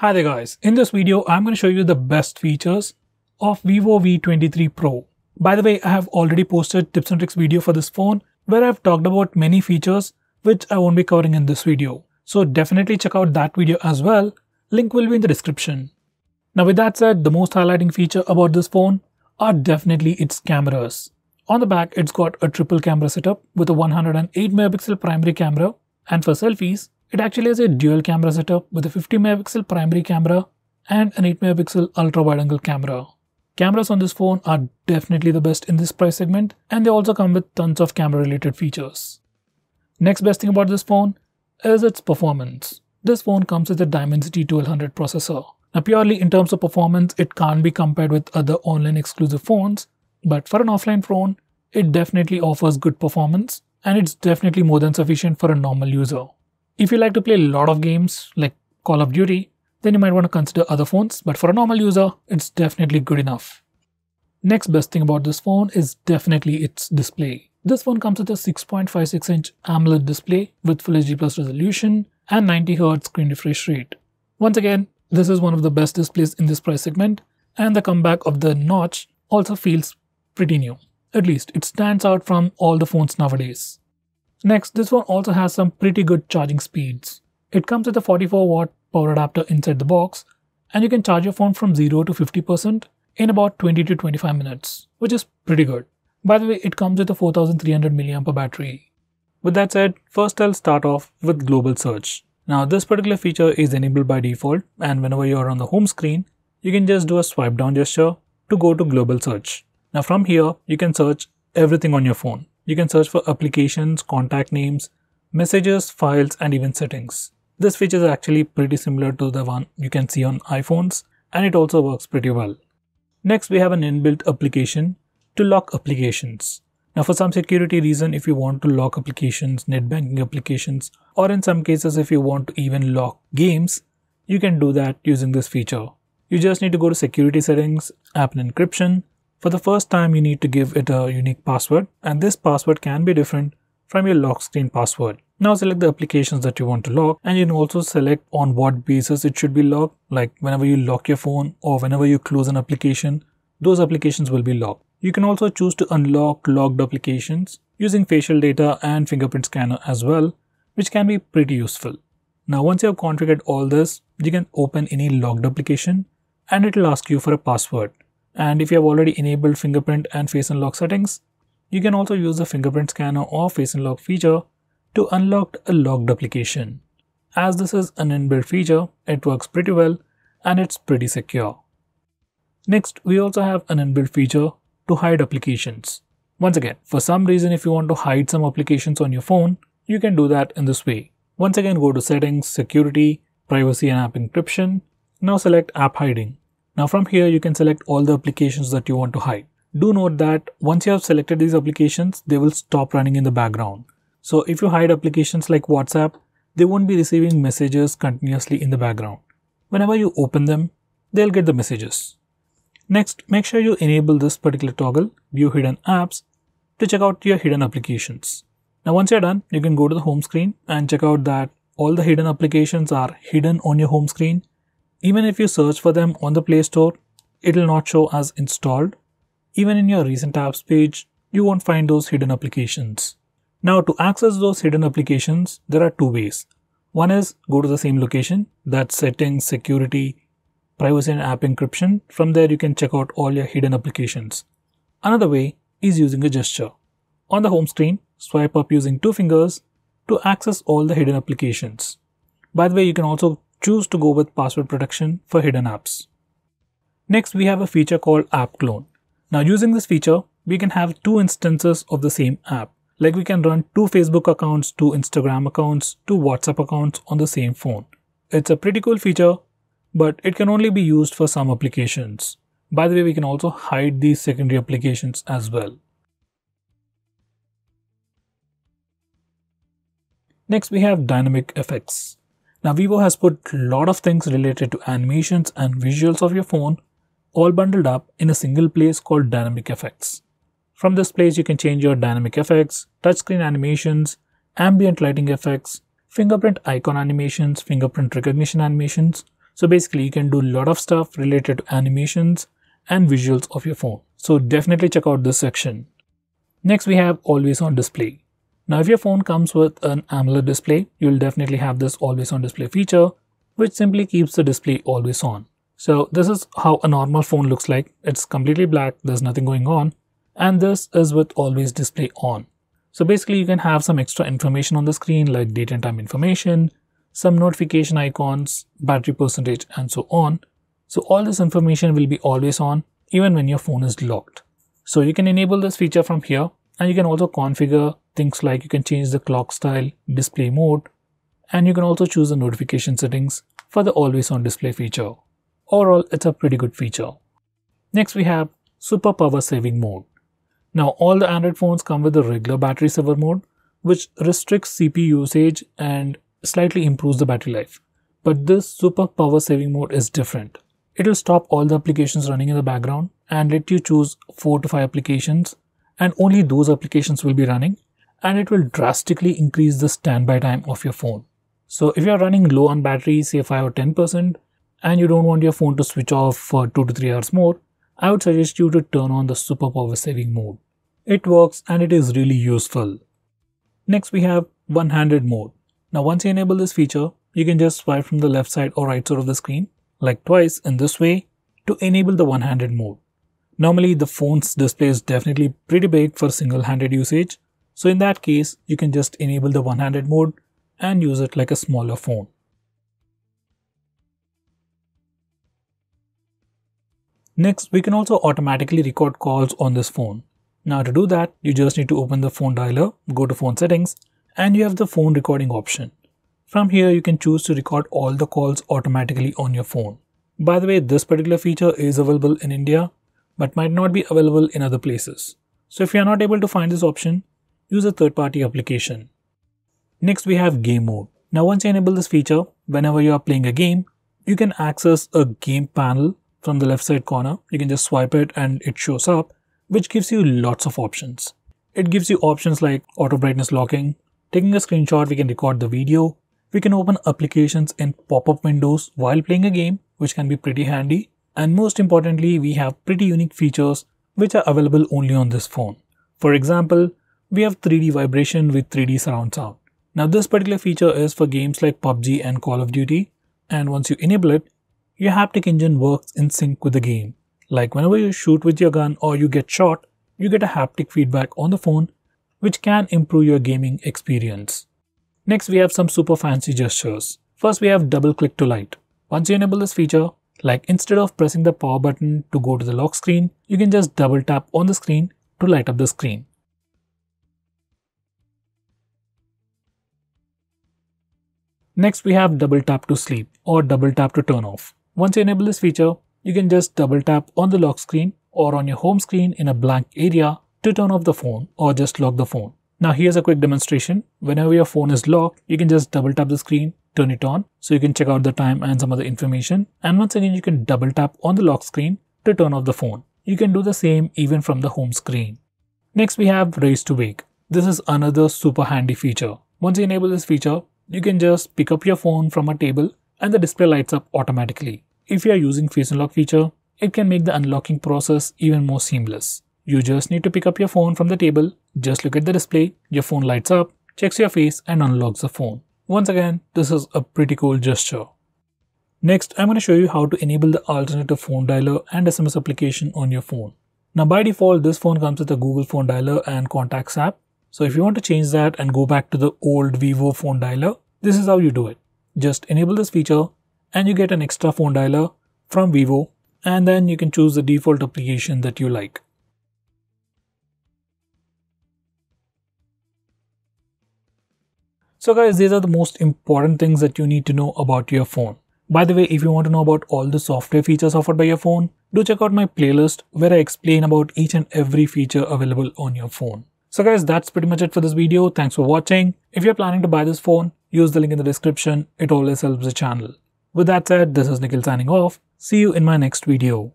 Hi there guys, in this video I'm going to show you the best features of Vivo V23 Pro. By the way, I have already posted tips and tricks video for this phone where I've talked about many features which I won't be covering in this video. So definitely check out that video as well, link will be in the description. Now with that said, the most highlighting feature about this phone are definitely its cameras. On the back it's got a triple camera setup with a 108 megapixel primary camera, and for selfies it actually has a dual camera setup with a 50 megapixel primary camera and an 8 megapixel ultra wide angle camera. Cameras on this phone are definitely the best in this price segment, and they also come with tons of camera related features. Next best thing about this phone is its performance. This phone comes with a Dimensity 1200 processor. Now purely in terms of performance, it can't be compared with other online exclusive phones, but for an offline phone, it definitely offers good performance, and it's definitely more than sufficient for a normal user. If you like to play a lot of games like Call of Duty, then you might want to consider other phones, but for a normal user, it's definitely good enough. Next best thing about this phone is definitely its display. This phone comes with a 6.56-inch AMOLED display with Full HD Plus resolution and 90Hz screen refresh rate. Once again, this is one of the best displays in this price segment, and the comeback of the notch also feels pretty new. At least it stands out from all the phones nowadays. Next, this one also has some pretty good charging speeds. It comes with a 44-watt power adapter inside the box, and you can charge your phone from 0 to 50% in about 20 to 25 minutes, which is pretty good. By the way, it comes with a 4300 mAh battery. With that said, first I'll start off with global search. Now this particular feature is enabled by default, and whenever you're on the home screen, you can just do a swipe down gesture to go to global search. Now from here, you can search everything on your phone. You can search for applications, contact names, messages, files, and even settings. This feature is actually pretty similar to the one you can see on iPhones, and it also works pretty well. Next, we have an inbuilt application to lock applications. Now for some security reason, if you want to lock applications, net banking applications, or in some cases if you want to even lock games, you can do that using this feature. You just need to go to security settings, app and encryption. For the first time, you need to give it a unique password, and this password can be different from your lock screen password. Now select the applications that you want to lock, and you can also select on what basis it should be locked, like whenever you lock your phone or whenever you close an application, those applications will be locked. You can also choose to unlock locked applications using facial data and fingerprint scanner as well, which can be pretty useful. Now once you have configured all this, you can open any locked application and it will ask you for a password. And if you have already enabled fingerprint and face unlock settings, you can also use the fingerprint scanner or face unlock feature to unlock a locked application. As this is an inbuilt feature, it works pretty well and it's pretty secure. Next, we also have an inbuilt feature to hide applications. Once again, for some reason if you want to hide some applications on your phone, you can do that in this way. Once again, go to settings, security, privacy and app encryption. Now select app hiding. Now from here you can select all the applications that you want to hide. Do note that once you have selected these applications, they will stop running in the background. So if you hide applications like WhatsApp, they won't be receiving messages continuously in the background. Whenever you open them, they'll get the messages. Next, make sure you enable this particular toggle, View Hidden Apps, to check out your hidden applications. Now once you're done, you can go to the home screen and check out that all the hidden applications are hidden on your home screen. Even if you search for them on the Play Store, it will not show as installed. Even in your recent apps page, you won't find those hidden applications. Now to access those hidden applications, there are two ways. One is go to the same location, that's settings, security, privacy and app encryption. From there you can check out all your hidden applications. Another way is using a gesture. On the home screen, swipe up using two fingers to access all the hidden applications. By the way, you can also choose to go with password protection for hidden apps. Next, we have a feature called App Clone. Now using this feature, we can have two instances of the same app. Like we can run two Facebook accounts, two Instagram accounts, two WhatsApp accounts on the same phone. It's a pretty cool feature, but it can only be used for some applications. By the way, we can also hide these secondary applications as well. Next, we have dynamic effects. Now Vivo has put a lot of things related to animations and visuals of your phone all bundled up in a single place called dynamic effects. From this place you can change your dynamic effects, touchscreen animations, ambient lighting effects, fingerprint icon animations, fingerprint recognition animations. So basically you can do a lot of stuff related to animations and visuals of your phone. So definitely check out this section. Next we have always on display. Now if your phone comes with an AMOLED display, you'll definitely have this always on display feature, which simply keeps the display always on. So this is how a normal phone looks like. It's completely black, there's nothing going on, and this is with always display on. So basically you can have some extra information on the screen like date and time information, some notification icons, battery percentage, and so on. So all this information will be always on even when your phone is locked. So you can enable this feature from here, and you can also configure things like you can change the clock style, display mode, and you can also choose the notification settings for the always on display feature. Overall, it's a pretty good feature. Next we have super power saving mode. Now all the Android phones come with the regular battery saver mode, which restricts CPU usage and slightly improves the battery life. But this super power saving mode is different. It will stop all the applications running in the background and let you choose 4 to 5 applications, and only those applications will be running, and it will drastically increase the standby time of your phone. So if you are running low on battery, say 5 or 10%, and you don't want your phone to switch off for 2 to 3 hours more, I would suggest you to turn on the super power saving mode. It works and it is really useful. Next we have one-handed mode. Now once you enable this feature, you can just swipe from the left side or right side of the screen, like twice in this way, to enable the one-handed mode. Normally the phone's display is definitely pretty big for single-handed usage, so in that case you can just enable the one-handed mode and use it like a smaller phone. Next, we can also automatically record calls on this phone. Now to do that, you just need to open the phone dialer, go to phone settings, and you have the phone recording option. From here you can choose to record all the calls automatically on your phone. By the way, this particular feature is available in India, but might not be available in other places. So if you are not able to find this option, use a third-party application. Next we have game mode. Now once you enable this feature, whenever you are playing a game, you can access a game panel from the left side corner. You can just swipe it and it shows up, which gives you lots of options. It gives you options like auto brightness locking, taking a screenshot, we can record the video, we can open applications in pop-up windows while playing a game, which can be pretty handy. And most importantly, we have pretty unique features which are available only on this phone. For example, we have 3D vibration with 3D surround sound. Now this particular feature is for games like PUBG and Call of Duty, and once you enable it, your haptic engine works in sync with the game. Like whenever you shoot with your gun or you get shot, you get a haptic feedback on the phone, which can improve your gaming experience. Next we have some super fancy gestures. First we have double click to light. Once you enable this feature, like instead of pressing the power button to go to the lock screen, you can just double tap on the screen to light up the screen. Next we have double tap to sleep or double tap to turn off. Once you enable this feature, you can just double tap on the lock screen or on your home screen in a blank area to turn off the phone or just lock the phone. Now here's a quick demonstration. Whenever your phone is locked, you can just double tap the screen, turn it on, so you can check out the time and some other information. And once again, you can double tap on the lock screen to turn off the phone. You can do the same even from the home screen. Next we have raise to wake. This is another super handy feature. Once you enable this feature, you can just pick up your phone from a table and the display lights up automatically. If you are using face unlock feature, it can make the unlocking process even more seamless. You just need to pick up your phone from the table, just look at the display, your phone lights up, checks your face and unlocks the phone. Once again, this is a pretty cool gesture. Next, I'm going to show you how to enable the alternative phone dialer and SMS application on your phone. Now by default, this phone comes with a Google phone dialer and contacts app. So if you want to change that and go back to the old Vivo phone dialer, this is how you do it. Just enable this feature and you get an extra phone dialer from Vivo, and then you can choose the default application that you like. So guys, these are the most important things that you need to know about your phone. By the way, if you want to know about all the software features offered by your phone, do check out my playlist where I explain about each and every feature available on your phone. So guys, that's pretty much it for this video. Thanks for watching. If you're planning to buy this phone, use the link in the description. It always helps the channel. With that said, this is Nikhil signing off. See you in my next video.